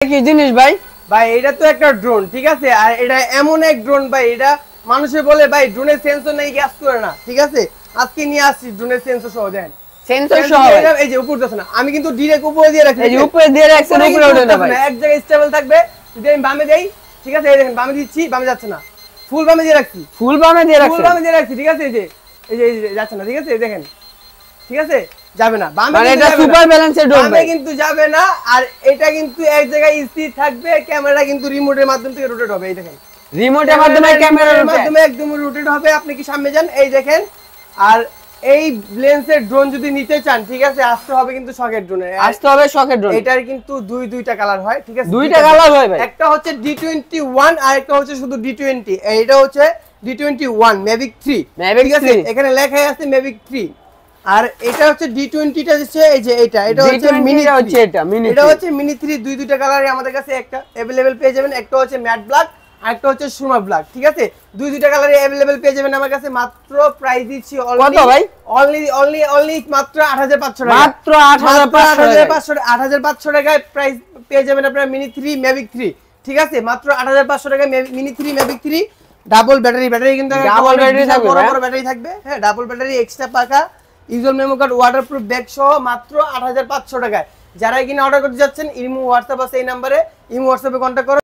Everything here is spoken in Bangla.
কি জিনিস ভাই? ভাই এটা তো একটা ড্রোন, ঠিক আছে? আর এটা এমন এক ড্রোন ভাই, এটা মানুষে বলে ভাই ড্রোনের সেন্সর নাই, কাজ করে না, ঠিক আছে? আজকে নিয়ে আসছি ড্রোনের সেন্সর সহ। দেন সেন্সর সহ এই যে উপর দেখছ না, আমি কিন্তু ডিরেক্ট উপরে দিয়ে রাখছি। এই যে উপরে দিয়ে রাখছেন, উপরে ওঠে না ভাই, এক জায়গায় স্টেবল থাকবে। যদি আমি বামে দেই, ঠিক আছে, এই দেখেন বামে দিচ্ছি, বামে যাচ্ছে না, ফুল বামে দিয়ে রাখছি, ফুল বামে দিয়ে রাখছেন, ফুল বামে দিয়ে রাখছি, ঠিক আছে? এই যে যাচ্ছে না, ঠিক আছে? এই দেখেন, ঠিক আছে, যাবে না বামে, মানে এটা সুপার ব্যালেন্সের ড্রোন ভাই, কিন্তু যাবে না। আর এটা কিন্তু এক জায়গায় স্থির থাকবে, ক্যামেরা কিন্তু রিমোটের মাধ্যমে থেকে রোটেট হবে। এই দেখেন রিমোটের মাধ্যমে, ক্যামেরার মাধ্যমে একদম রোটেট হবে। আপনি কি সামনে যান, এই দেখেন। আর এই লেন্সের ড্রোন যদি নিতে চান, ঠিক আছে, আসতে হবে কিন্তু শকের ড্রোনে, আসতে হবে শকের ড্রোন। এটার কিন্তু দুইটা কালার হয়, ঠিক আছে? দুইটা কালার হয় ভাই, একটা হচ্ছে D21 আর একটা হচ্ছে শুধু D20। এইটা হচ্ছে D21 Mavic 3, ঠিক আছে? এখানে লেখাই আছে Mavic 3। আর এটা হচ্ছে D20 টা হচ্ছে এই যে এটা হচ্ছে মিনি, এটা হচ্ছে মিনি 3। দুইটা কালারে আমাদের কাছে একটা अवेलेबल পেয়ে যাবেন। একটা হচ্ছে ম্যাট ব্ল্যাক আর একটা হচ্ছে সুরমা ব্ল্যাক, ঠিক আছে? দুইটা কালারে अवेलेबल পেয়ে যাবেন আমার কাছে। মাত্র প্রাইস দিচ্ছি কত ভাই? অনলি মাত্র 8500 টাকা, মাত্র 8500 টাকায় প্রাইস পেয়ে যাবেন আপনারা মিনি 3 Mavic 3, ঠিক আছে? মাত্র 8500 টাকায় মিনি 3 Mavic 3। ডাবল ব্যাটারি কিন্তু ডাবল ব্যাটারি থাকবে, বড় ব্যাটারি থাকবে, হ্যাঁ, ডাবল ব্যাটারি, এক্সট্রা পাকা, user memo card, waterproof bag সহ মাত্র 8500 টাকায়। যারা কিনা অর্ডার করতে যাচ্ছেন, ইমো হোয়াটসঅ্যাপ আছে এই নম্বরে, ইমো হোয়াটসঅ্যাপে কন্টাক্ট করুন।